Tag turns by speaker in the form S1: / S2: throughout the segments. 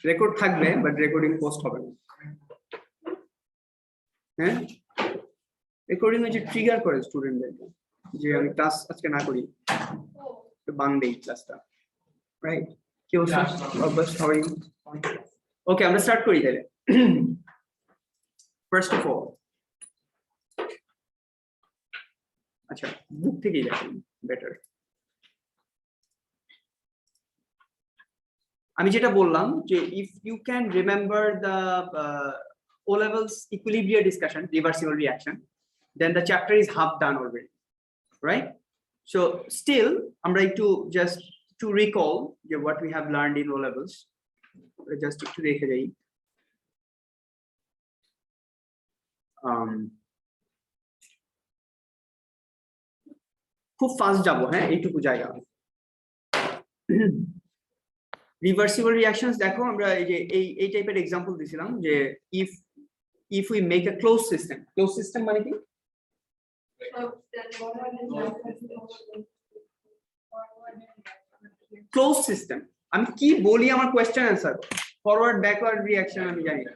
S1: Record থাকবে but recording post হবে না। হ্যাঁ, রেকর্ডিং হচ্ছে ট্রিগার করে স্টুডেন্টদেরকে যে আমি ক্লাস আজকে না করি, বাং দেই ক্লাসটা, রাইট? কি অবস্থা অবশ্য সবাই? ওকে, আমরা স্টার্ট করি তাহলে। ফার্স্ট অফ অল, আচ্ছা বুক থেকেই দেখুন বেটার। আমি যেটা বললাম যে if you can remember the O levels equilibrium discussion, reversible reaction, then the chapter is half done already, right? So still আমরা একটু just to recall what we have learned in O levels, just একটু দেখে যাই। খুব fast যাব, হ্যাঁ এইটুকু জায়গা। রিভার্সিবল রিঅ্যাকশনস দেখো, আমরা এই যে এই টাইপের एग्जांपल দিছিলাম যে if we make a closed system মানে কি? ক্লোজ সিস্টেম আমি কি বলি আমার question answer, forward backward reaction আমি জানি না।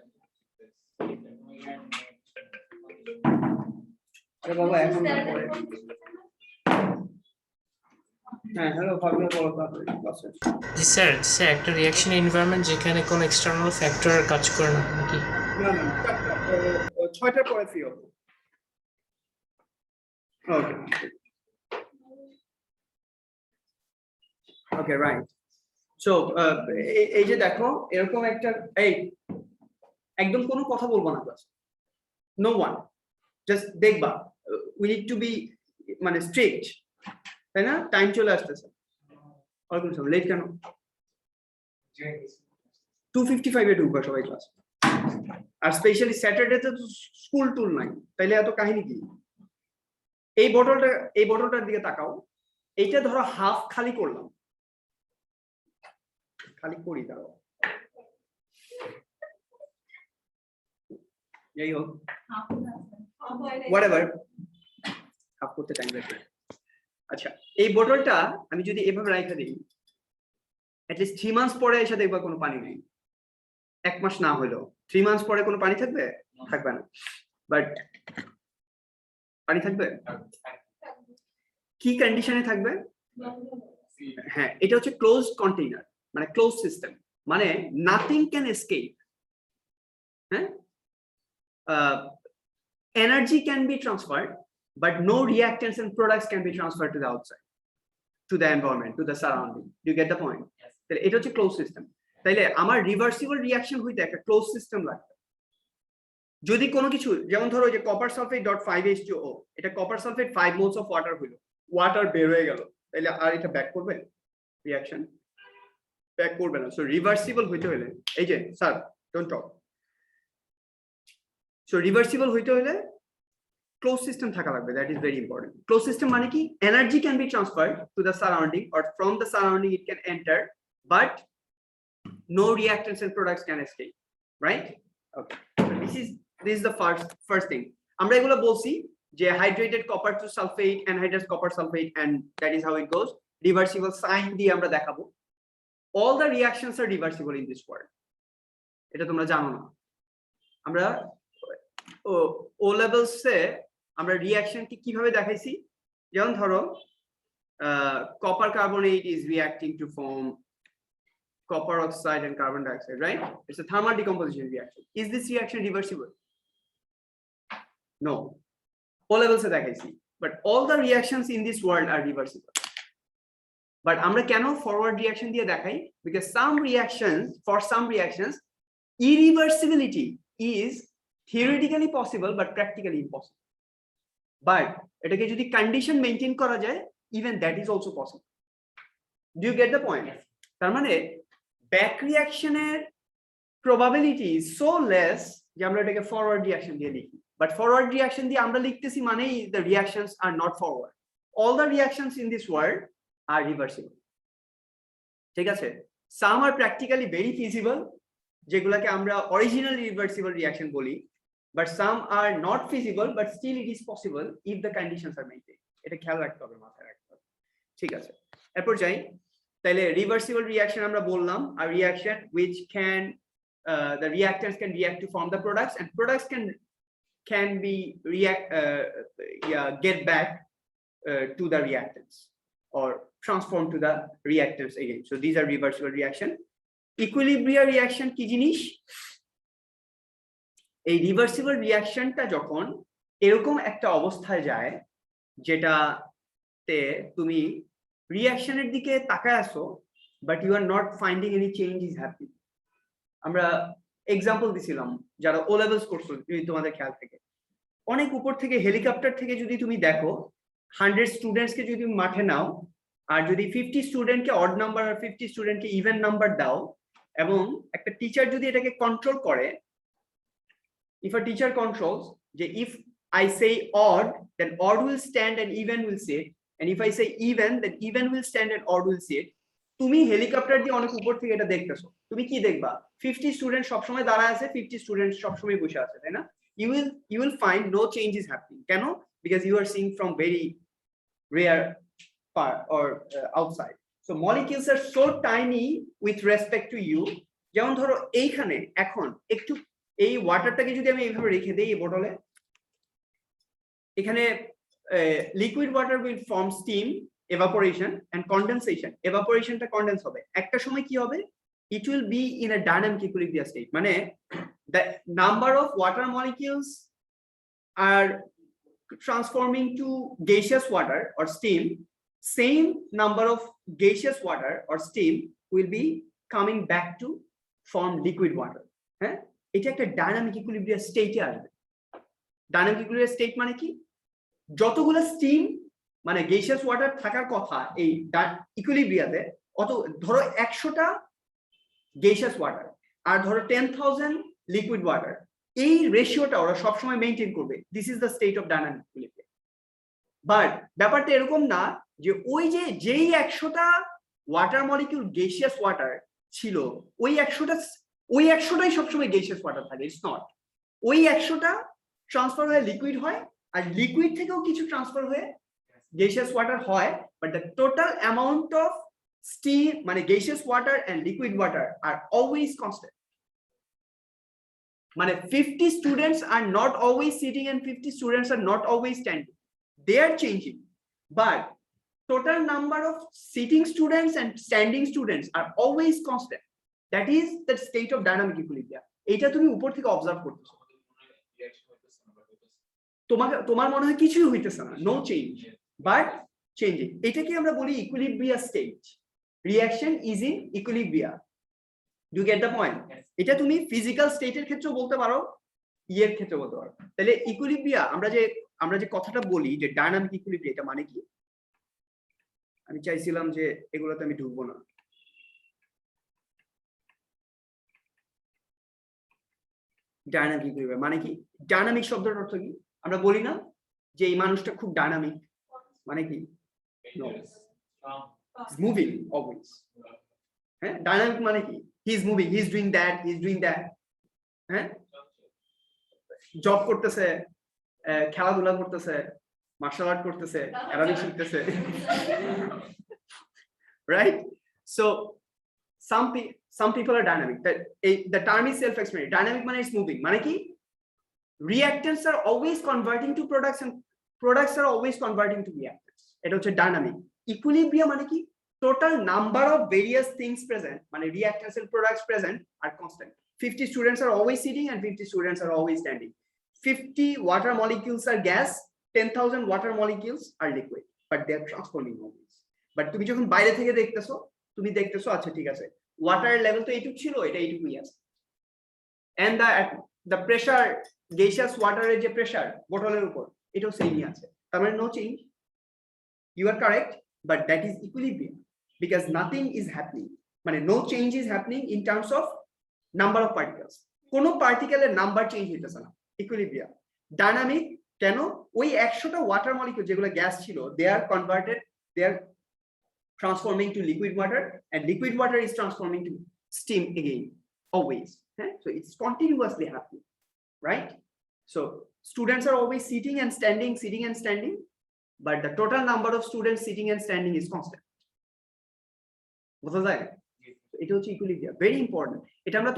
S1: আরে বাবা এখন না পড়ে। হ্যাঁ হ্যালো ভাবনা বলো তো।
S2: জি স্যার, একটা রিঅ্যাকশন এনভায়রনমেন্ট যেখানে কোনো এক্সটার্নাল ফ্যাক্টর কাজ করে না নাকি?
S1: না না, 6টার পরে ফ্রি হবে। ওকে ওকে রাইট। সো এই যে দেখো এরকম একটা, এই একদম কোনো কথা বলবো না ক্লাস, নো ওয়ান, জাস্ট দেখবা। উই নিড টু বি মানে স্ট্রিক্ট, তাই না? টাইম চলে আসতেছে। ওয়ালাইকুম আসসালাম, লেট কেন? 2:55 এ ঢুকবা সবাই ক্লাস, আর স্পেশালি স্যাটারডে তে তো স্কুল টুল নাই, তাইলে এত কাহিনী কি? এই বোতলটার দিকে তাকাও, এইটা ধরো হাফ খালি করলাম, খালি করি দাঁড়াও, যাই হোক হোয়াটএভার, হাফ করতে টাইম লাগবে। আচ্ছা, এই বোতলটা আমি যদি এভাবে রাখা দিই, অ্যাটলিস্ট 3 মাস পরে এসে দেখবা কোনো পানি নেই। 1 মাস না হলেও 3 মাস পরে কোনো পানি থাকবে? থাকবে না। বাট পানি থাকবে কি কন্ডিশনে থাকবে? হ্যাঁ, এটা হচ্ছে ক্লোজড কন্টেইনার, মানে ক্লোজ সিস্টেম, মানে নাথিং ক্যান এসকেপ। হ্যাঁ, energy can be transferred but no reactants and products can be transferred to the outside, to the environment, to the surrounding. Do you get the point? Yes. তাহলে এটা হচ্ছে close system. তাইলে আমার reversible reaction হইতে একটা close system লাগবে। যদি কোনো কিছু, যেমন ধরো যে কপার সালফেট .5H2O, এটা copper sulphate 5 moles of water হইলো, ওয়াটার বের হয়ে গেল, তাইলে আর এটা ব্যাক করবে? রিঅ্যাকশন ব্যাক করবে না। সো রিভার্সিবল হইতে হলে, এই যে sir don't talk, so reversible হইতে হলে closed system থাকা লাগবে, that is very important. Closed system মানে কি? Energy can be transferred to the surrounding or from the surrounding it can enter, but no reactants and products can escape, right? Okay, this is the first thing. আমরা এগুলো বলছি যে hydrated copper to sulfate, anhydrous copper sulfate, and that is how it goes. Reversible sign দিয়ে আমরা দেখাবো। All the reactions are reversible in this world, এটা তোমরা জানো না। আমরা O levels এ আমরা রিঅ্যাকশন কি কিভাবে দেখাইছি, যেমন ধরো copper carbonate is reacting to form copper oxide and carbon dioxide, right? It's a thermal decomposition reaction. Is this reaction reversible? No. O levels এ দেখাইছি, but all the reactions in this world are reversible. But আমরা কেন forward reaction দিয়ে দেখাই? Because for some reactions irreversibility is theoretically possible but practically impossible. But এটাকে যদি condition maintain করা যায়, even that is also possible. Do you get the point? তার মানে back রিঅ্যাকশনের probability is so less যে আমরা এটাকে ফরওয়ার্ড রিঅ্যাকশন দিয়ে লিখি। বাট ফরওয়ার্ড রিঅ্যাকশন দিয়ে আমরা লিখতেছি মানেই the reactions are not forward. All the reactions in this world are reversible. ঠিক আছে? Some are practically very feasible, যেগুলাকে আমরা অরিজিনাল রিভার্সিবল রিঅ্যাকশন বলি, but some are not feasible, but still it is possible if the conditions are maintained. এটা খেয়াল রাখতে হবে, মাথায় রাখতে হবে। ঠিক আছে, এরপর যাই। তাহলে reversible reaction আমরা বললাম, a reaction which can the reactants can react to form the products, and products can be get back to the reactants or transform to the reactants again. So these are reversible reaction. Equilibrium reaction কি জিনিস? এই reversible রিঅ্যাকশনটা যখন এরকম একটা অবস্থায় যায় যেটাতে তুমি রিঅ্যাকশনের দিকে তাকায় আসো, but you are not finding any change is happening. আমরা এক্সাম্পল দিছিলাম, যারা ও লেভেলস করছো যদি তোমাদের খেয়াল থেকে, অনেক উপর থেকে হেলিকপ্টার থেকে যদি তুমি দেখো 100 স্টুডেন্টসকে যদি তুমি মাঠে নাও, আর যদি 50 স্টুডেন্টকে অড নাম্বার আর 50 স্টুডেন্টকে ইভেন নাম্বার দাও, এবং একটা টিচার যদি এটাকে কন্ট্রোল করে, if a teacher controls, if I say odd, then odd will stand and even will sit, and if I say even, then even will stand and odd will sit. তুমি helicopter দিয়ে অনেক উপর থেকে এটা দেখতেছো, তুমি কি দেখবা? 50 স্টুডেন্ট সবসময় দাঁড়ায় আছে, 50 স্টুডেন্ট সবসময় বসে আছে, তাই না? you will find no change is happening. কেন? Because you are seeing from very rare part or outside. So molecules are so tiny with respect to you. যেমন ধরো এইখানে এখন একটু এই ওয়াটারটাকে যদি আমি এইভাবে রেখে দেই এই বোতলে, এখানে liquid water will form steam, evaporation and condensation. evaporationটা কনডেন্স হবে, একটা সময় কি হবে? It will be in a dynamic equilibrium state. মানে the number of water molecules are transforming to gaseous water or steam. Same number of gaseous water or steam will be coming back to form liquid water. হ্যাঁ, এটা একটা dynamic equilibrium স্টেটে আসবে। Dynamic equilibrium state মানে কি? যতগুলো steam মানে gaseous water থাকার কথা এই ইকুইলিব্রিয়াতে, অত ধরো 100টা গ্যাসিয়াস ওয়াটার আর ধরো 10,000 লিকুইড ওয়াটার, এই রেশিওটা ওরা সবসময় মেইনটেইন করবে। This is the state of dynamic equilibrium. But ব্যাপারটা এরকম না যে ওই যে যেই 100টা ওয়াটার মলিকিউল গ্যাসিয়াস ওয়াটার ছিল, ওই 100টাই সবসময় গ্যাসিয়াস ওয়াটার থাকে। It's not. ওই 100টা ট্রান্সফার হয়ে লিকুইড হয়, আর লিকুইড থেকেও কিছু ট্রান্সফার হয়ে gaseous water হয়, but the total amount of steam মানে gaseous water and liquid water are always constant. মানে 50 students are not always sitting and 50 students are not always standing. They are changing, but total number of sitting students and standing students are always constant. That is the state of dynamic equilibrium. এটা তুমি উপর থেকে observe করতেছো, তোমার মনে হয় কিছুই হইতেছে না, নো চেঞ্জ but changing. এটাকে আমরা বলি equilibrium state. Reaction is in equilibrium. Do get the point? এটা তুমি ফিজিক্যাল স্টেটের ক্ষেত্রেও বলতে পারো, ইয়ের ক্ষেত্রে বলতে পারো। তাহলে ইকুইলিব্রিয়াম আমরা যে কথাটা বলি যে ডাইনামিক ইকুইলিব্রিয়াম, এটা মানে কি? আমি চাইছিলাম যে এগুলোতে আমি ঢুকবো না। ডাইনামিক ইকুইলিব্রিয়াম মানে কি? ডাইনামিক শব্দের অর্থ কি? আমরা বলি না যে এই মানুষটা খুব ডাইনামিক, মানে কি? No. He's moving always. হ্যাঁ, ডাইনামিক মানে কি? He is moving, he is doing that, he is doing that. হ্যাঁ, জব করতেছে, খেলাধুলা করতেছে, মার্শাল আর্ট করতেছে, Arabic শিখতেছে। Right? So some people are dynamic. The term is self-explanatory. Dynamic মানে is moving. মানে কি? Reactants are always converting to products and products are always converting to reactants. এটা হচ্ছে ডাইনামিক। ইকুইলিব্রিয়াম মানে কি? Total number of various things present, মানে reactants and products present are constant. 50 students are always sitting and 50 students are always standing. 50 water molecules are gas, 10,000 water molecules are liquid, but they are transforming always. But তুমি যখন বাইরে থেকে দেখতেছো, তুমি দেখতেছো আচ্ছা ঠিক আছে, ওয়াটারের লেভেল তো এইটুকু ছিল, এটা এইটুকুই আছে, and the pressure, gaseous water এর যে প্রেসার বোতলের উপর, এটাও সেমই আছে। তার মানে no change. You are correct, but that is equilibrium, because nothing is happening. মানে no change is happening in terms of number of particles. কোনো পার্টিকেলের নাম্বার চেঞ্জ হইতেছে না। ইকুইলিব্রিয়াম। ডাইনামিক কেন? ওই 100টা ওয়াটার মলিকিউল যেগুলো গ্যাস ছিল, they are converted, they are transforming to liquid water, and liquid water is transforming to steam again, always. So it's continuously happening, right? So students are always sitting and standing, but the total number of students sitting and standing is constant. বোঝা যায়? এটা হচ্ছে equilibrium, very important. এটা আমরা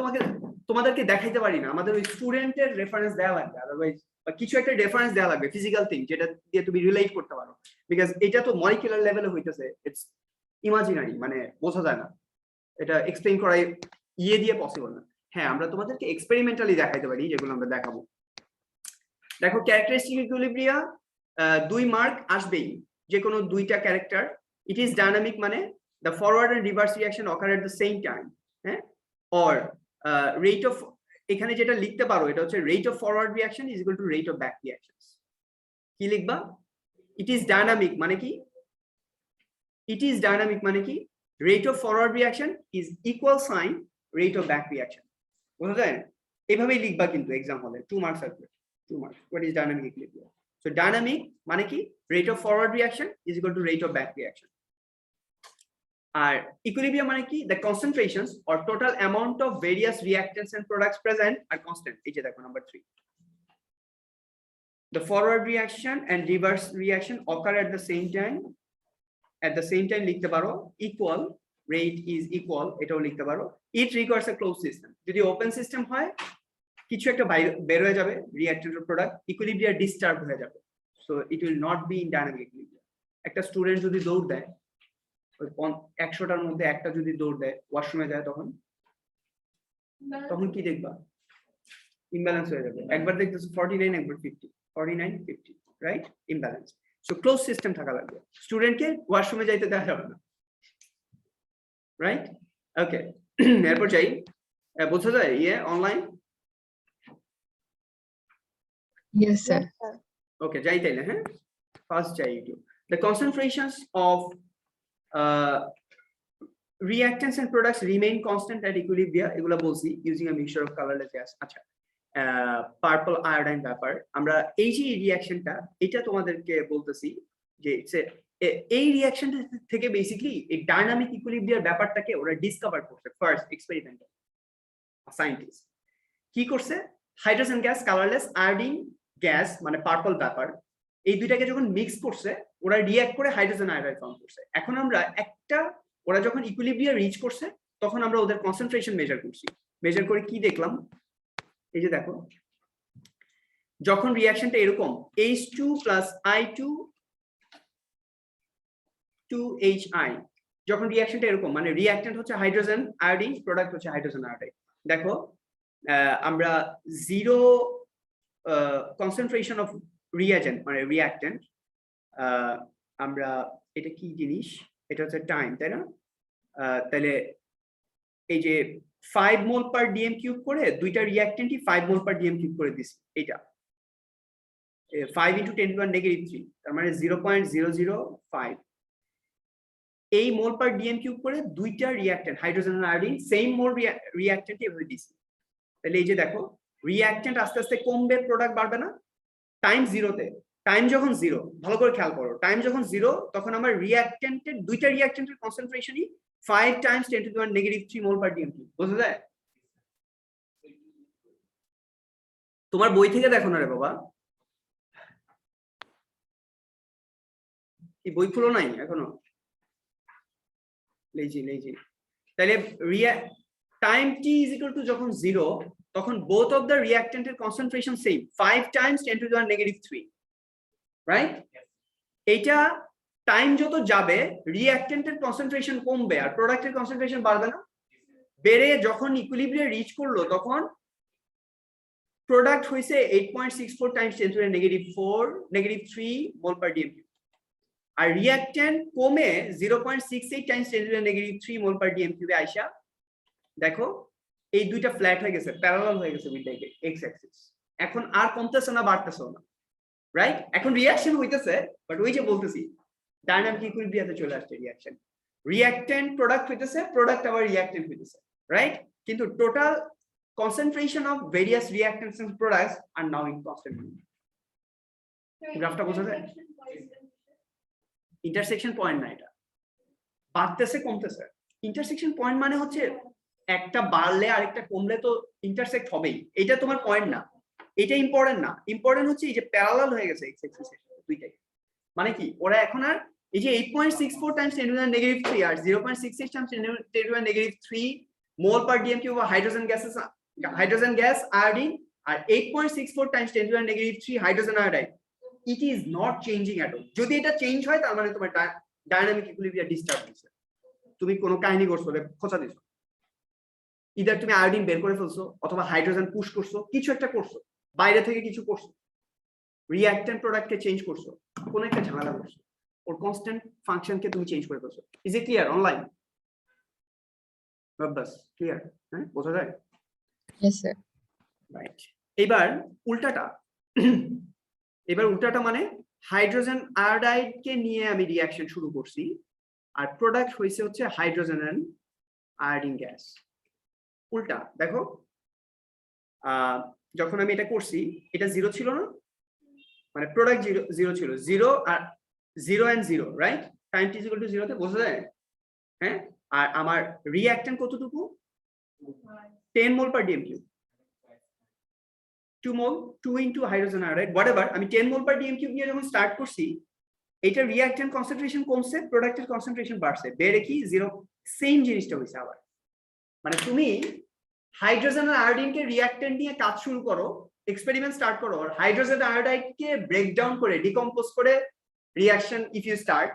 S1: তোমাদেরকে দেখাইতে পারি না, আমাদের ওই স্টুডেন্টের রেফারেন্স দেওয়া লাগবে, আদারওয়াইজ কিছু একটা রেফারেন্স দেওয়া লাগবে, ফিজিক্যাল থিং যেটা দিয়ে তুমি রিলেট করতে পারো, বিকজ এটা তো মলিকুলার লেভেলে হইতেছে, ইটস ইমাজিনারি, মানে বোঝা যায় না, এটা এক্সপ্লেইন করাই দিয়ে পসিবল না। হ্যাঁ, আমরা তোমাদেরকে এক্সপেরিমেন্টালি দেখাইতে পারি, যেগুলো আমরা দেখাবো। দেখো ক্যারেক্টারিস্টিক ইকুইলিব্রিয়া 2 মার্ক আসবেই, যে কোনো দুইটা ক্যারেক্টার। ইট ইজ ডাইনামিক মানে the forward and reverse reaction occur at the same time, হ্যাঁ, or rate of, এখানে যেটা লিখতে পারো এটা হচ্ছে rate of forward reaction is equal to rate of back reactions। কি লিখবা? it is dynamic মানে কি? it is dynamic মানে কি? rate of forward reaction is equal sign rate of back reaction। বুঝা যায়? এভাবেই লিখবা কিন্তু এক্সাম হলে 2 মার্কস আসবে, 2 marks. what is dynamic equilibrium? so dynamic মানে কি? rate of forward reaction is equal to rate of back reaction। আর ইকুইলিব্রিয়াম মানে কি? the concentrations or total amount of various reactants and products present are constant। এই যে দেখো number 3, the forward reaction and reverse reaction occur at the same time। at the same time লিখতে পারো equal, rate is equal, এটাও লিখতে পারো। it requires a closed system। যদি open system হয় কিছু একটা বের হয়ে যাবে, রিঅ্যাক্ট্যান্ট এর প্রোডাক্ট, ইকুইলিব্রিয়াম ডিস্টার্ব হয়ে যাবে, so it will not be in dynamic equilibrium। একটা স্টুডেন্ট যদি দৌড় দেয়, 100টার মধ্যে একটা যদি দৌড় দেয়, ওয়াশরুমে যায়, তখন কি দেখবা? ইমব্যালেন্স হয়ে যাবে। একবার দেখতেছো 49, একবার 50, 49 50, right? Imbalance. So close system থাকা লাগবে, স্টুডেন্টকে ওয়াশরুমে যাইতে দেওয়া যাবে না, রাইট? ওকে, এরপর যাই, বোঝা যায় অনলাইন?
S3: Yes, sir.
S1: ওকে, যাই তাইলে। হ্যাঁ, ফার্স্ট যাই একটু। the concentrations of reactants and products remain constant at equilibrium, এগুলা বলছি, using a mixture of colorless gas। আচ্ছা, পার্পল আয়োডাইন ব্যাপার, আমরা এই যে রিঅ্যাকশনটা, এটা তোমাদেরকে বলতেছি যে এই রিঅ্যাকশনটা থেকে বেসিক্যালি এই ডাইনামিক ইকুইলিব্রিয়াম ব্যাপারটাকে ওরা ডিসকভার করছে ফার্স্ট এক্সপেরিমেন্টে। সায়েন্টিস্ট কি করছে? Hydrogen gas, colourless, iodine gas মানে পার্পল ব্যাপার, এই দুইটাকে যখন মিক্স করছে, ওরা রিঅ্যাক্ট করে হাইড্রোজেন আয়োডাইড ফর্ম করছে। এখন আমরা ওরা যখন ইকুইলিব্রিয়াম রিচ করছে, তখন আমরা ওদের কনসেন্ট্রেশন মেজার করছি। মেজার করে কি দেখলাম? এই যে দেখো, যখন রিঅ্যাকশনটা এরকম H2 + I2 2HI, যখন রিঅ্যাকশনটা এরকম, মানে রিঅ্যাকট্যান্ট হচ্ছে হাইড্রোজেন আয়োডিন, প্রোডাক্ট হচ্ছে হাইড্রোজেন আয়োডাইড। দেখো আমরা জিরো কনসেন্ট্রেশন অফ রিঅ্যাজেন্ট মানে রিঅ্যাকট্যান্ট, আমরা এটা কি জিনিস? এটা হচ্ছে টাইম, তাই না? তাহলে এই যে 5 মোল পার ডিএম কিউব করে দুইটা রিঅ্যাকট্যান্টই 5 মোল পার ডিএম কিউব করে দিছি। এটা 5 × 10⁻³ তার মানে 0.005 এই মোল পার ডিএম কিউব করে দুইটা রিঅ্যাকট্যান্ট হাইড্রোজেন আর আয়োডিন সেম মোল রিঅ্যাকট্যান্টই এভাবে দিছি। তাহলে এই যে দেখো, রিঅ্যাকট্যান্ট আস্তে আস্তে কমবে, প্রোডাক্ট বাড়বে না? টাইম জিরোতে, টাইম যখন জিরো, ভালো করে খেয়াল করো, টাইম যখন জিরো তখন আমার রিঅ্যাকট্যান্টের দুইটা রিঅ্যাকট্যান্টের কনসেন্ট্রেশনই 5 × 10⁻³ মোল পার ডিএম কিউব। বোঝা যায়? তোমার বই থেকে দেখো না রে বাবা, কি বই খুলো নাই এখনো? লেজি। তাহলে টাইম t = যখন 0, তখন both of the reactant এর concentration same 5 × 10⁻³ রাইট? এইটা টাইম যত যাবে রিঅ্যাকট্যান্ট এর কনসেন্ট্রেশন কমবে আর প্রোডাক্টের কনসেন্ট্রেশন বাড়বে না? বেড়ে যখন ইকুইলিব্রিয়াম রিচ করলো, তখন প্রোডাক্ট হইছে 8.64 × 10⁻⁻³ মোল পার ডিএম কিউব, আর রিঅ্যাকট্যান্ট কমে 0.68 × 10⁻³ মোল পার ডিএম কিউবে আইসা দেখো এই দুইটা ফ্ল্যাট হয়ে গেছে, প্যারালাল হয়ে গেছে উইথ দ্য এক্স অ্যাক্সিস। এখন আর কমতেছে না, বাড়তেছে না, রাইট? এখন রিঅ্যাকশন হইতেছে, বাট ওই যে বলতেছি ডাইনামিক ইকুইলিব্রিয়ামে চলে আসছে রিঅ্যাকশন। রিঅ্যাকট্যান্ট প্রোডাক্ট হইতেছে, প্রোডাক্ট আবার রিঅ্যাকট্যান্ট হইতেছে, রাইট? কিন্তু total concentration of various reactants and products are now in constant unit। গ্রাফটা বোঝা যায়? ইন্টারসেকশন পয়েন্ট না, এটা বাড়তেছে কমতেছে। ইন্টারসেকশন পয়েন্ট মানে হচ্ছে একটা বাড়লে আরেকটা কমলে তো ইন্টারসেক্ট হবেই, এটা তোমার পয়েন্ট না, এটা ইম্পর্টেন্ট না। ইম্পর্টেন্ট হচ্ছে এই যে প্যারালাল হয়ে গেছে এক্স অ্যাক্সিসের দুইটাই, মানে কি ওরা এখন আর এই যে 8.64 times 10 to the negative 3 R 0.66 times 10 to the negative 3 mole per dm cube of hydrogen gas iodine R 8.64 times 10 to the negative 3 hydrogen iodide. It is not changing at all. যদি এটা change হয় তার মানে তোমার dynamic equilibrium disturb হয়েছে, তুমি কোনো কাহিনী করছো, খোঁচা দিছো, ইদার তুমি আয়োডিন বের করে ফেলছো অথবা হাইড্রোজেন পুশ করছো, কিছু একটা করছো, বাইরে থেকে কিছু করছো, রিঅ্যাক্ট্যান্ট প্রোডাক্টকে চেঞ্জ করছো, কোনো একটা ঝামেলা করছো, ওর কনস্ট্যান্ট ফাংশনকে তুমি চেঞ্জ করে ফেলছো। Is it clear online? Bus clear? হ্যাঁ, বোঝা যায়?
S3: Yes, sir.
S1: রাইট। এবার উল্টাটা মানে হাইড্রোজেন আয়োডাইডকে নিয়ে আমি রিঅ্যাকশন শুরু করছি, আর প্রোডাক্ট হয়েছে হচ্ছে হাইড্রোজেন এন্ড আয়োডিন গ্যাস। উল্টা দেখো, যখন আমি এটা করছি এটা 0 ছিল না, মানে প্রোডাক্ট 0 ছিল, 0 আর 0 and 0, রাইট? টাইম t = 0 তে বোঝা যায়? হ্যাঁ, আর আমার রিঅ্যাকট্যান্ট কতটুকু? 10 mole per dm cube, 2 mole, 2 into hydrogen iodide, whatever. আমি 10 mole per dm cube নিয়ে যখন স্টার্ট করছি, এটা রিঅ্যাকট্যান্ট কনসেন্ট্রেশন কমছে, প্রোডাক্টের কনসেন্ট্রেশন বাড়ছে, বেড়ে কি 0, সেম জিনিসটা হইছে আবার। মানে তুমি হাইড্রোজেন আর আয়োডিনকে রিঅ্যাকট্যান্ট নিয়ে কাজ শুরু করো, এক্সপেরিমেন্ট স্টার্ট করো, আর হাইড্রোজেন আয়োডাইডকে ব্রেকডাউন করে ডিকম্পোজ করে reaction if you start,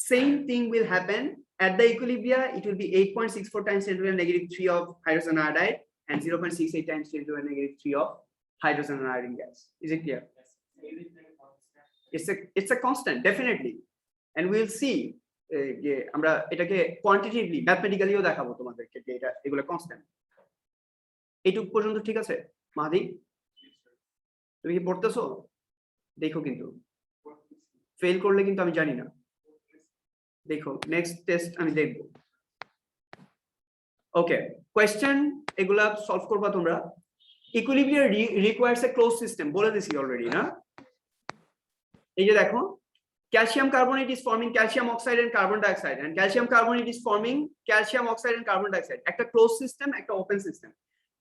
S1: same thing will happen at the equilibria. It will be 8.64 times 10 to the negative 3 of hydrogen iodide and 0.68 times 10 to the negative 3 of hydrogen and iodine gas. Is it clear? It's a constant, definitely, and we'll see. যে আমরা এটাকে কোয়ান্টিটেটিভলি ম্যাথমেটিক্যালিও দেখাবো তোমাদেরকে যে এটা এগুলো constant. এইটুকু পর্যন্ত ঠিক আছে মাহাদি? তুমি কি পড়তেছো? দেখো, কিন্তু ফেল করলে কিন্তু আমি জানি না। দেখো, নেক্সট টেস্ট আমি দেখব। ওকে, কোয়েশ্চেন এগুলা সলভ করবা তোমরা। Equilibrium requires a close system, বলে দিছি অলরেডি না? এই যে দেখো, calcium carbonate is forming calcium oxide and carbon dioxide, and calcium carbonate is forming calcium oxide and carbon dioxide. একটা ক্লোজ সিস্টেম, একটা ওপেন সিস্টেম।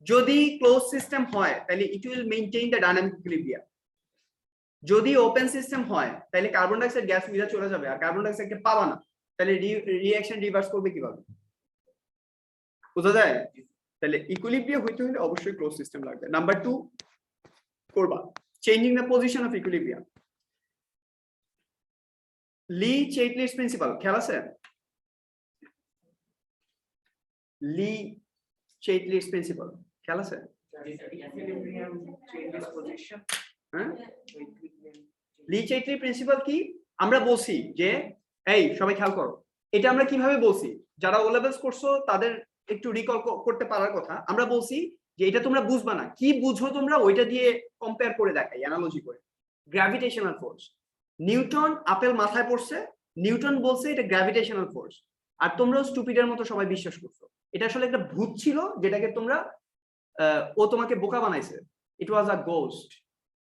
S1: যদি ক্লোজ সিস্টেম হয় তাহলে it will maintain the dynamic equilibrium. যদি open system হয় তাহলে carbon dioxide gas উইরা চলে যাবে, আর কার্বন ডাইঅক্সাইডকে পাবা না, তাহলে রিঅ্যাকশন রিভার্স করবে কিভাবে? বোঝা যায়? তাহলে ইকুইলিব্রিয়াম হইতে হলে অবশ্যই ক্লোজ সিস্টেম লাগবে। নাম্বার 2 করবা changing the position of equilibrium. Le Chatelier's principle খেয়াল আছে? লি চেটলিস প্রিন্সিপাল খেয়াল আছে? লি চেটলি প্রিন্সিপাল কি? আমরা বলছি যে, এই সবাই খেয়াল করো, এটা আমরা কিভাবে বলছি? যারা ও লেভেলস করছো তাদের একটু রিকল করতে পারার কথা। আমরা বলছি যে এটা তোমরা বুঝবা না, কি বুঝো তোমরা ওইটা দিয়ে কম্পেয়ার করে দেখাই, অ্যানালজি করে। গ্র্যাভিটেশনাল ফোর্স, নিউটন আপেল মাথায় পড়ছে, নিউটন বলছে এটা গ্র্যাভিটেশনাল ফোর্স, আর তোমরাও স্টুপিডের মতো সবাই বিশ্বাস করছো। এটা আসলে একটা ভূত ছিল যেটাকে তোমরা ও তোমাকে বোকা বানাইছে। ইট ওয়াজ আ গোস্ট।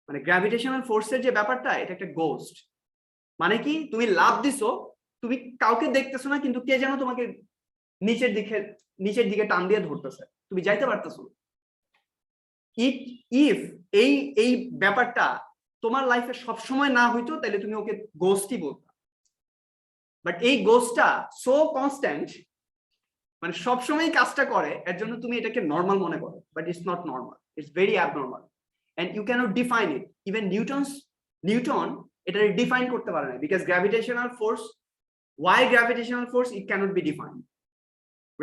S1: মানে গ্র্যাভিটেশনাল ফোর্সের যে ব্যাপারটা, এটা একটা গোস্ট। মানে কি, তুমি লাভ দিছো, তুমি কাউকে দেখতেছো না, কিন্তু কে যেন তোমাকে নিচের দিকে টান দিয়ে ধরতেছে, তুমি যাইতে পারতেছো না। ইফ এই ব্যাপারটা তোমার লাইফে সবসময় না হইতো তাহলে তুমি ওকে গোস্টই বলতা। বাট এই গোস্টটা সো কনস্ট্যান্ট, মানে সবসময় কাজটা করে, এর জন্য তুমি এটাকে নর্মাল মনে করো। But it's not normal, it's very abnormal, and you can't define it. Even Newton এটা ডিফাইন করতে পারে না, because gravitational force, why gravitational force, it cannot be defined.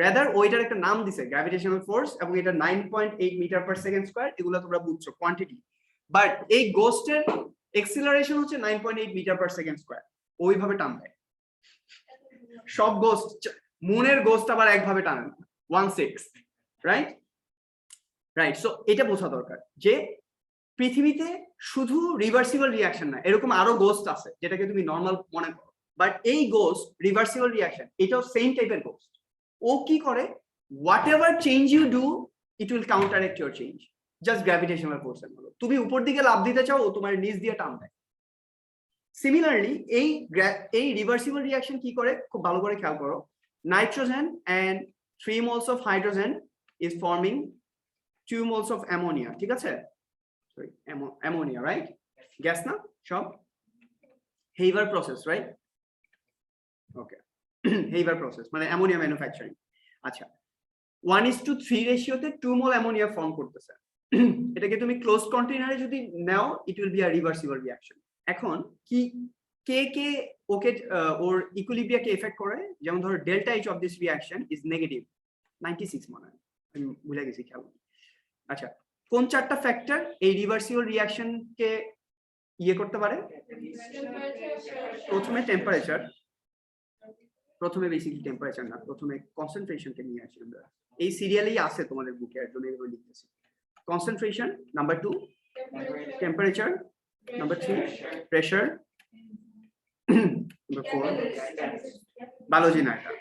S1: Rather ওইটার একটা নাম দিছে গ্র্যাভিটেশনাল ফোর্স, এবং এটা 9.8 মিটার পার সেকেন্ড স্কয়ার, এগুলো তোমরা বুঝছো কোয়ান্টিটি। বাট এই গোস্টের এক্সিলারেশন হচ্ছে 9.8 মিটার পার সেকেন্ড স্কয়ার, ওইভাবে টান দেয়। সব গোস্ট, মুনের গোস্ট আবার একভাবে টানে না, 1/6, রাইট? রাইট। সো এটা বোঝা দরকার যে পৃথিবীতে শুধু রিভার্সিবল রিঅ্যাকশন না, এরকম আরো গোস্ট আছে যেটাকে তুমি নর্মাল মনে করো। বাট এই গোস্ট রিভার্সিবল রিঅ্যাকশন, এটাও সেম টাইপের গোস্ট। ও কি করে, whatever change you do, it will counteract your change. Just gravitational force এর মতো, তুমি উপর দিকে লাফ দিতে চাও, ও তোমার নিচ দিয়ে টান দেয়। সিমিলারলি এই রিভার্সিবল রিঅ্যাকশন কি করে, খুব ভালো করে খেয়াল করো। Nitrogen and 3 moles of hydrogen is forming 2 moles of ammonia, ঠিক আছে? Sorry, ammonia, right? গ্যাস না সব? হেইভার প্রসেস, রাইট? ওকে হেইবার প্রসেস মানে অ্যামোনিয়া ম্যানুফ্যাকচারিং। আচ্ছা 1:3 রেশিওতে 2 মোল অ্যামোনিয়া ফর্ম করতেছে। এটাকে তুমি ক্লোজ কন্টেইনারে যদি নাও it will be a reversible reaction. এখন কি কে ওকে ওর ইকুইলিব্রিয়াকে এফেক্ট করে, যেমন ধরো delta H of this reaction is negative 96 মনে হয়, আমি ভুলে গেছি খেয়াল। আচ্ছা কোন চারটা ফ্যাক্টর এই রিভার্সিবল রিঅ্যাকশনকে ইয়ে করতে পারে? প্রথমে টেম্পারেচার, প্রথমে বেসিক্যালি টেম্পারেচার না, প্রথমে কনসেন্ট্রেশনকে নিয়ে আসি আমরা। এই সিরিয়ালেই আছে তোমাদের বুকে, এর জন্য এভাবে লিখতেছি। Concentration number 2, temperature number 3, pressure number 4, biology না এটা,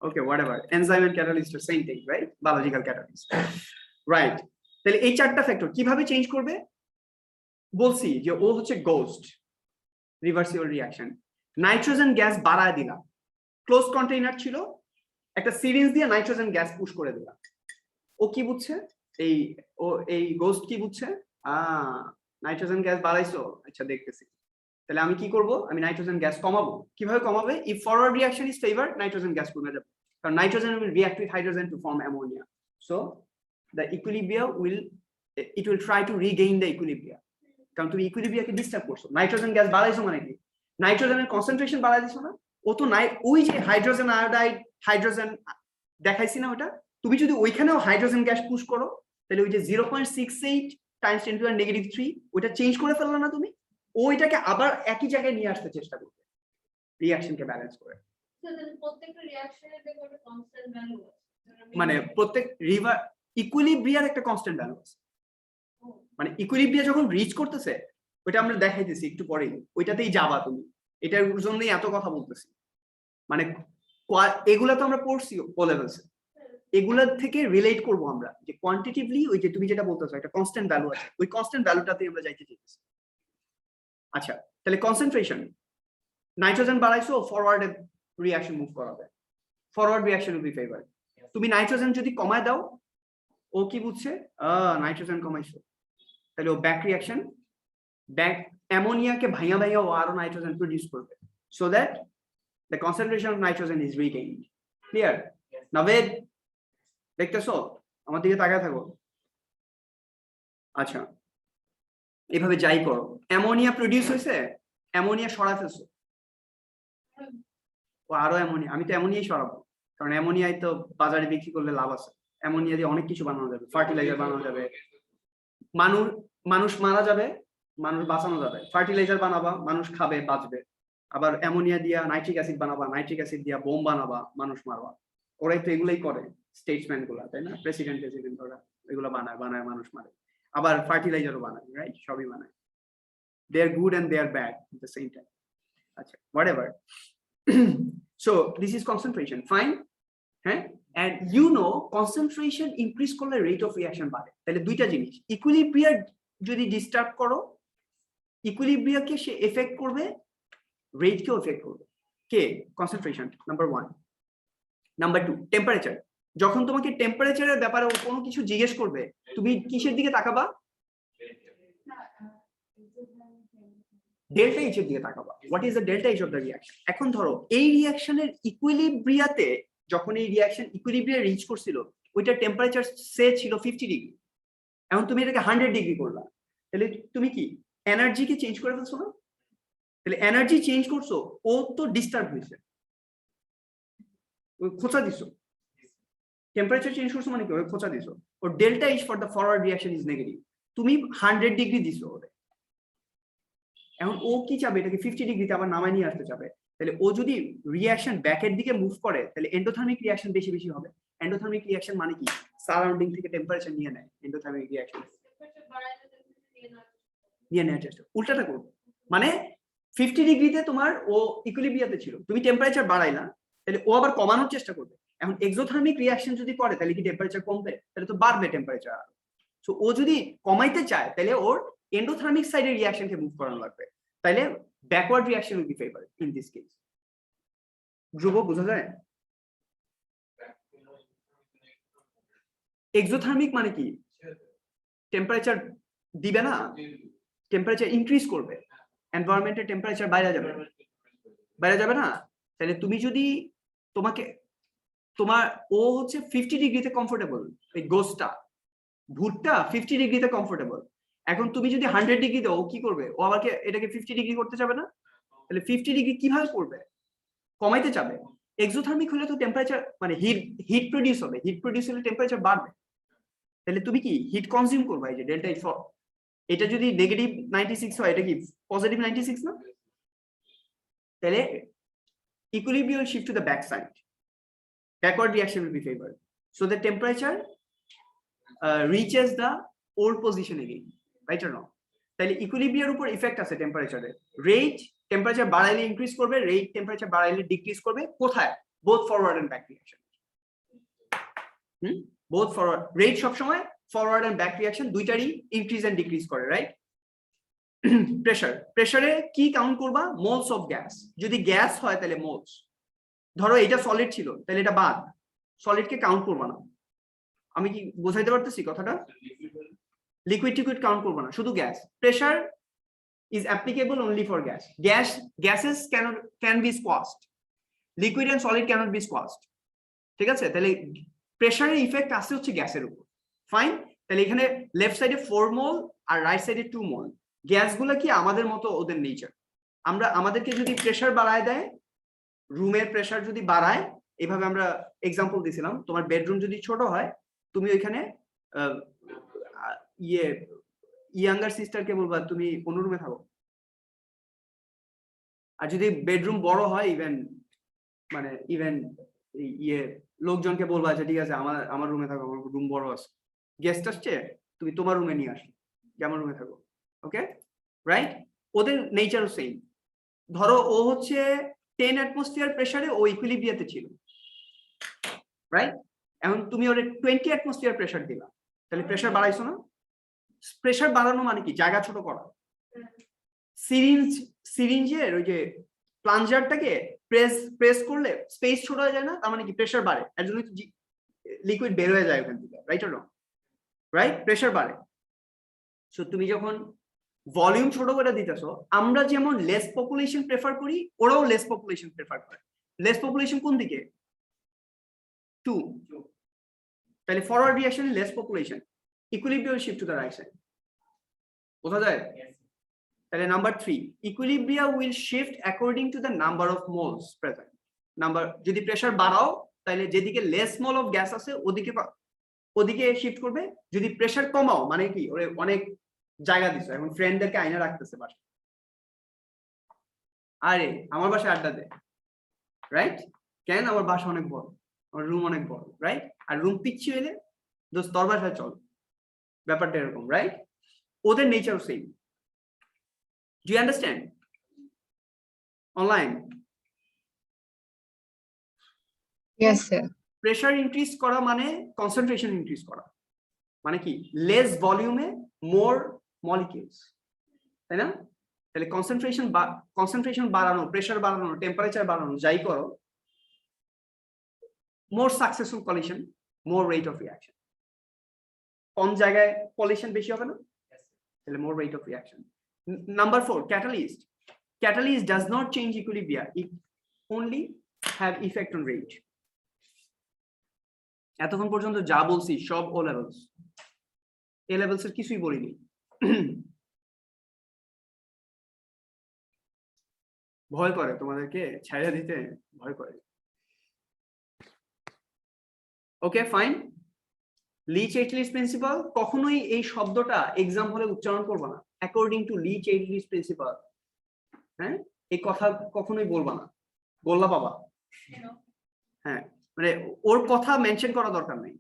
S1: okay whatever, enzyme and catalyst are same thing right, biological catalyst right. তাহলে এই চারটা ফ্যাক্টর কিভাবে চেঞ্জ করবে বলছি যে ও হচ্ছে ghost reversible reaction. Nitrogen gas বাড়ায় দিলাম, ক্লোজ কন্টেইনার ছিল, একটা সিরিঞ্জ দিয়ে নাইট্রোজেন গ্যাস পুশ করে দিলাম। ও কি বুঝছে এই গোস্ট কি বুঝছে? নাইট্রোজেন গ্যাস বাড়াইছো, আচ্ছা দেখতেছি, তাহলে আমি কি করব? আমি নাইট্রোজেন গ্যাস কমাবো। কিভাবে কমাবে? If forward reaction is favoured, nitrogen gas কমে যাবে, কারণ nitrogen will react with hydrogen to form ammonia, so the equilibrium will try to regain the equilibrium. কারণ তুমি ইকুইলিব্রিয়ামকে ডিস্টার্ব করছো, নাইট্রোজেন গ্যাস বাড়াইছো মানে কি? নাইট্রোজেনের কনসেন্ট্রেশন বাড়াই দিছো না? ও তো ওই যে হাইড্রোজেন আয়োডাইড হাইড্রোজেন দেখাইছি না ওটা, তুমি যদি ওইখানেও হাইড্রোজেন গ্যাস পুশ করো তাহলে ওই যে 0.68 টাইমস 10 টু the -3 ওইটা চেঞ্জ করে ফেললো না তুমি? ওইটাকে আবার একই জায়গায় নিয়ে আসতে চেষ্টা করবে রিঅ্যাকশনকে ব্যালেন্স করে।
S4: প্রত্যেকটা রিঅ্যাকশনের দেখো একটা কনস্ট্যান্ট ভ্যালু আছে,
S1: মানে প্রত্যেক ইকুইলিব্রিয়ার একটা কনস্ট্যান্ট ভ্যালু আছে, মানে ইকুইলিব্রিয়া যখন রিচ করতেছে ওইটা আমরা দেখাইতেছি একটু পরেই, ওইটাতেই যাবা তুমি, এটার জন্যই এত কথা বলতেছি। মানে এগুলা তো আমরা পড়ছি ও লেভেলসে, এগুলার থেকে রিলেট করব আমরা যে কোয়ান্টিটিভলি ওই যে তুমি যেটা বলতেছো একটা কনস্ট্যান্ট ভ্যালু আছে, ওই কনস্ট্যান্ট ভ্যালুটাতে আমরা যাইতে চাইতেছি। আচ্ছা তাহলে কনসেন্ট্রেশন, নাইট্রোজেন বাড়াইছো, ফরওয়ার্ড রিঅ্যাকশন মুভ করাবে, forward reaction will be favour. তুমি নাইট্রোজেন যদি কমায় দাও, ও কি বুঝছে? নাইট্রোজেন কমাইছো, তাহলে ও ব্যাক রিঅ্যাকশন, ব্যাক অ্যামোনিয়াকে ভাইয়া ভাইয়া ও আরো নাইট্রোজেন প্রডিউস করবে, so that the concentration of nitrogen is regained. Clear? Naved দেখতেছো? আমার দিকে তাকায় থাকো। আচ্ছা এভাবে যাই করো, অ্যামোনিয়া প্রডিউস হয়েছে, অ্যামোনিয়া সরাই ফেলছো, ও আরো অ্যামোনিয়া, আমি তো অ্যামোনিয়াই সরাবো, কারণ অ্যামোনিয়ায় তো বাজারে বিক্রি করলে লাভ আছে, অ্যামোনিয়া দিয়ে অনেক কিছু বানানো যাবে, ফার্টিলাইজার বানানো যাবে, মানুষ মারা যাবে, মানুষ বাঁচানো যাবে, ফার্টিলাইজার বানাবা, মানুষ খাবে বাঁচবে, আবার অ্যামোনিয়া দিয়া নাইট্রিক অ্যাসিড বানাবা, নাইট্রিক অ্যাসিড দিয়া বোম বানাবা, মানুষ মারবা। ওরাই তো এগুলাই করে, স্টেটসম্যান গুলা, তাই না? প্রেসিডেন্ট ওরা এগুলো বানায় মানুষ মারে, আবার ফার্টিলাইজারও বানায়, রাইট? সবই বানায়, they are good and they are bad at the same time. আচ্ছা whatever, so this is concentration, fine. হ্যাঁ, and you know concentration increase করলে rate of reaction বাড়ে, তাহলে দুইটা জিনিস, ইকুইলিব্রিয়াম যদি ডিস্টার্ব করো, ইকুইলিব্রিয়ামকে সে এফেক্ট করবে, রেটকেও এফেক্ট করবে। কে? Concentration number 1। নাম্বার 2 টেম্পারেচার, যখন তোমাকে টেম্পারেচারের ব্যাপারে কোনো কিছু জিজ্ঞেস করবে, তুমি কিসের দিকে তাকাবা? ডেল্টা এইচ এর দিকে তাকাবা। What is the delta H of the reaction? এখন ধরো এই রিঅ্যাকশনের ইকুইলিব্রিয়াতে যখন এই রিঅ্যাকশন ইকুইলিব্রিয়া রিচ করছিল, ওইটা টেম্পারেচার সে ছিল 50 ডিগ্রি, এখন তুমি এটাকে 100 ডিগ্রি করলা, তাহলে তুমি কি এনার্জিকে চেঞ্জ করে ফেলছো না? তাহলে এনার্জি চেঞ্জ করছো, ও তো ডিস্টার্ব হয়েছে, ওই খোঁচা দিছো। টেম্পারেচার চেঞ্জ করছো মানে কি? ওই খোঁচা দিছো। ওর delta H for the forward reaction is negative, তুমি 100 ডিগ্রি দিছো ওরে, এখন ও কি চাবে? এটাকে 50 ডিগ্রিতে আবার নামায় নিয়ে আসতে চাবে। তাহলে ও যদি রিঅ্যাকশন ব্যাকের দিকে মুভ করে, তাহলে এন্ডোথার্মিক রিঅ্যাকশন বেশি বেশি হবে। এন্ডোথার্মিক রিঅ্যাকশন মানে কি? সারাউন্ডিং থেকে টেম্পারেচার নিয়ে নেয়, এন্ডোথার্মিক রিঅ্যাকশন নিয়ে নেওয়ার চেষ্টা। উল্টাটা করো, মানে 50 ডিগ্রিতে তোমার ও ইকুইলিব্রিয়াতে ছিল, তুমি টেম্পারেচার বাড়াইলা, তাহলে ও আবার কমানোর চেষ্টা করবে। এখন এক্সোথার্মিক রিঅ্যাকশন যদি করে, তাহলে কি টেম্পারেচার কমবে? তাহলে তো বাড়বে টেম্পারেচার। সো ও যদি কমাইতে চায়, তাহলে ওর এন্ডোথার্মিক সাইডের রিঅ্যাকশনকে মুভ করানো লাগবে, তাহলে backward reaction will be favoured in this case. Dhruba বোঝা যায়? এক্সোথার্মিক মানে কি? টেম্পারেচার দিবে না, টেম্পারেচার ইনক্রিজ করবে, এনভায়রনমেন্টের টেম্পারেচার বাইরে যাবে। বাইরে যাবে না। তাহলে তুমি যদি তোমার ও হচ্ছে 50 ডিগ্রিতে কমফোর্টেবল, এই গোস্টটা ভূতটা 50 ডিগ্রিতে কমফোর্টেবল। এখন তুমি যদি 100 ডিগ্রি দাও, ও কি করবে? ও আবার এটাকে 50 ডিগ্রি করতে যাবে না? তাহলে 50 ডিগ্রি কিভাবে করবে? কমাইতে যাবে। এক্সোথার্মিক হলে তো টেম্পারেচার মানে হিট প্রডিউস হবে, হিট প্রডিউস হলে টেম্পারেচার বাড়বে। তাহলে তুমি কি হিট কনজিউম করবে? এই যে ডেল্টা এফ, এটা যদি নেগেটিভ 96 হয়, এটা কি পজিটিভ 96 না? তাহলে equilibrium will shift to the back side. Backward reaction will be favored. So the temperature reaches the old position again, right or no? তাহলে ইকুইলিব্রিয়ামের উপর ইফেক্ট আছে টেম্পারেচারে। রেট টেম্পারেচার বাড়াইলে ইনক্রিজ করবে, রেট টেম্পারেচার বাড়াইলে ডিক্রিজ করবে। কোথায়? Both forward and back reaction. Both forward, rate সবসময় ফরওয়ার্ড এন্ড ব্যাক রিঅ্যাকশন দুইটারই ইনক্রিজ এন্ড ডিক্রিজ করে, রাইট? প্রেসারে কি কাউন্ট করবা? Moles of gas. যদি গ্যাস হয় তাহলে মোলস। ধরো এটা সলিড ছিল, তাহলে এটা বাদ, সলিডকে কাউন্ট করবা না। আমি কি বোঝাইতে পারতেছি কথাটা? লিকুইড টিকুইড কাউন্ট করবা না, শুধু gas. Pressure is applicable only for gas. Gases can be squashed. Liquid and solid cannot be squashed. ঠিক আছে? তাহলে প্রেসারের ইফেক্ট আসছে হচ্ছে গ্যাসের উপর। ফাইন। তাহলে এখানে লেফট সাইডে 4 মোল আর রাইট সাইডে 2 মোল। গ্যাসগুলো কি আমাদের মতো, ওদের নেচার। আমাদেরকে যদি প্রেসার বাড়ায় দেয়, রুমের প্রেসার যদি বাড়ায়, এইভাবে আমরা এক্সাম্পল দিয়েছিলাম, তোমার বেডরুম যদি ছোট হয়, তুমি ওইখানে ইয়াঙ্গার সিস্টারকে বলবা তুমি অন্য রুমে থাকো। আর যদি বেডরুম বড় হয়, ইভেন লোকজনকে বলবা যে ঠিক আছে আমার রুমে থাকো, আমার রুম বড় আছে, গেস্ট আসছে, তুমি তোমার রুমে নিয়ে আসো, আমার রুমে থাকো। ওকে, রাইট? ওদের নেচারও সেম। ধরো ও হচ্ছে 10 অ্যাটমসফিয়ার প্রেসারে, ও ইকুইলিব্রিয়াতে ছিল, রাইট? এখন তুমি ওরে 20 অ্যাটমসফিয়ার প্রেসার দিলা, তাহলে প্রেসার বাড়াইছো না? প্রেসার বাড়ানো মানে কি? জায়গা ছোট করা। সিরিঞ্জের ওই যে প্লাঞ্জারটাকে প্রেস করলে স্পেস ছোট হয়ে যায় না? তার মানে কি প্রেসার বাড়ে, এর জন্য লিকুইড বের হয়ে যায় ওখান থেকে, right or wrong? Right, pressure বাড়ে। সো তুমি যখন ভলিউম ছোট করে দিতেছো, আমরা যেমন লেস পপুলেশন প্রেফার করি, ওরাও লেস পপুলেশন প্রেফার করে। লেস পপুলেশন কোন দিকে? 2। তাহলে forward reaction less population, equilibrium shift to the right side. বোঝা যায়? তাহলে number 3, equilibrium will shift according to the number of moles present. যদি প্রেসার বাড়াও, তাহলে যেদিকে লেস মোল অফ গ্যাস আছে ওদিকে শিফট করবে। যদি প্রেসার কমাও, মানে কি ওরে অনেক জায়গা দিছো, এখন ফ্রেন্ডদেরকে আইনা রাখতেছে বাসায়, আরে আমার বাসায় আড্ডা দে, রাইট? কেন? আমার বাসা অনেক বড়, আমার রুম অনেক বড়, রাইট? আর রুম পিচ্ছি হইলে দোস্ত তোর বাসায় চল, ব্যাপারটা এরকম, রাইট? ওদের nature same. Do you understand? Online?
S3: Yes, sir.
S1: Pressure increase করা মানে কনসেন্ট্রেশন ইনক্রিজ করা, মানে কি লেস ভলিউমে মোর মলিকিউলস, তাই না? তাহলে কনসেন্ট্রেশন বাড়ানো, প্রেসার বাড়ানো, টেম্পারেচার বাড়ানো, যাই করো, more successful collision, more rate of reaction. কম জায়গায় কলিশন বেশি হবে না? তাহলে more rate of reaction. Number 4, catalyst. Catalyst does not change equilibrium. It only have effect on rate. এতক্ষণ পর্যন্ত যা বলছি সব ও লেভেলস, এ লেভেলস এর কিছুই বলিনি। ভয় করে তোমাদেরকে ছাইড়া দিতে, ভয় করে। ওকে, ফাইন। লিচ-এইটলিস প্রিন্সিপাল, কখনোই এই শব্দটা এক্সাম হলে উচ্চারণ করবা না। অ্যাকর্ডিং টু লিচ-এইটলিস প্রিন্সিপাল, হ্যাঁ, এই কথা কখনোই বলবা না, বললা বাবা। হ্যাঁ, মানে ওর কথা মেনশন করা দরকার নেই।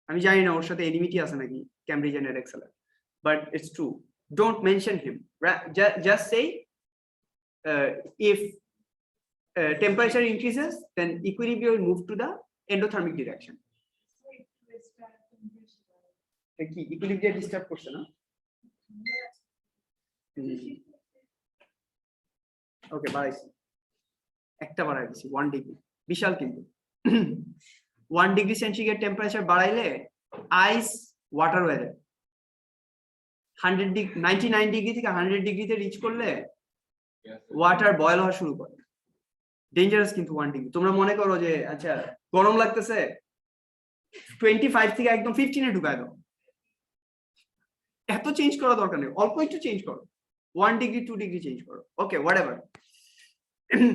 S1: আমি জানি না ওর সাথে এনিমিটি আছে নাকি ক্যামব্রিজ এন্ড এডেক্সেলের, but it's true. Don't mention him, just say if temperature increases, then equilibrium will move to the endothermic direction. কি ইকুইলিব্রিয়াম ডিস্টার্ব করছে না? ওকে, বাড়াইছি, একটা বাড়াই দিছি 1 ডিগ্রি, বিশাল কিন্তু। 1 ডিগ্রি সেন্টিগ্রেড টেম্পারেচার বাড়াইলে আইস ওয়াটার হয়ে যায়। 99 ডিগ্রি থেকে 100 ডিগ্রিতে রিচ করলে ওয়াটার বয়েল হওয়া শুরু করে। ডেঞ্জারাস কিন্তু 1 ডিগ্রি। তোমরা মনে করো যে আচ্ছা গরম লাগতেছে 25 থেকে একদম 15 এ ঢুকায় দাও, এত চেঞ্জ করা দরকার নেই, অল্প একটু চেঞ্জ করো, 1 ডিগ্রি 2 ডিগ্রি চেঞ্জ করো, okay whatever.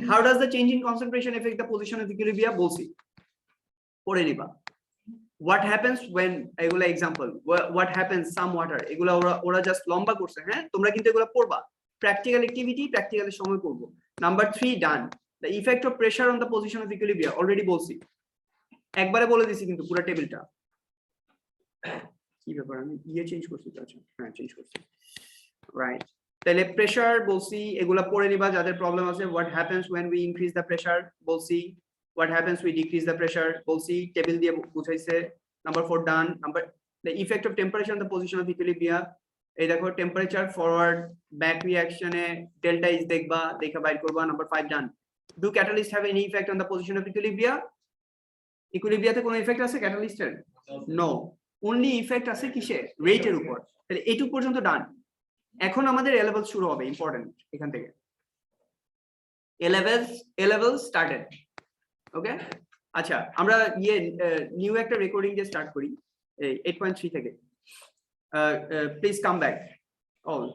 S1: How does the change in concentration affect the position of equilibrium বলছি, পড়ে নিবা। what happens when, এগুলা example, what happens some water, এগুলা ওরা জাস্ট লম্বা করছে, হ্যাঁ তোমরা কিন্তু এগুলা পড়বা, প্র্যাকটিক্যাল অ্যাক্টিভিটি প্র্যাকটিক্যালের সময় করব। Number 3 done, the effect of pressure on the position of equilibrium already বলছি, একবারে বলে দিছি কিন্তু পুরো টেবিলটা। কি ব্যাপার আমি চেঞ্জ করছি তো, আচ্ছা হ্যাঁ চেঞ্জ করছি, রাইট। তাহলে প্রেসার বলছি, এগুলা পড়ে নিবা যাদের প্রবলেম আছে। what happens when we increase the pressure বলছি, what happens we decrease the pressure বলছি, টেবিল দিয়ে বুঝাইছে। Number 4 done. Number the effect of temperature on the position of equilibrium, এই দেখো টেম্পারেচার ফরওয়ার্ড ব্যাক রিঅ্যাকশনে ডেল্টা ইজ দেখবা, দেখা বাইর করবা। Number 5 done. do catalyst have any effect on the position of equilibrium, ইকুইলিব্রিয়াতে কোনো ইফেক্ট আছে ক্যাটালিস্টের? নো, অনলি ইফেক্ট আছে কিসে, রেটের উপর। তাহলে এইটুকু পর্যন্ত ডান। এখন আমাদের এ লেভেল শুরু হবে, ইম্পর্টেন্ট এখান থেকে। এ লেভেল স্টার্টেড, ওকে। আচ্ছা আমরা নিউ একটা রেকর্ডিং দিয়ে স্টার্ট করি 8.3 থেকে। Please come back all.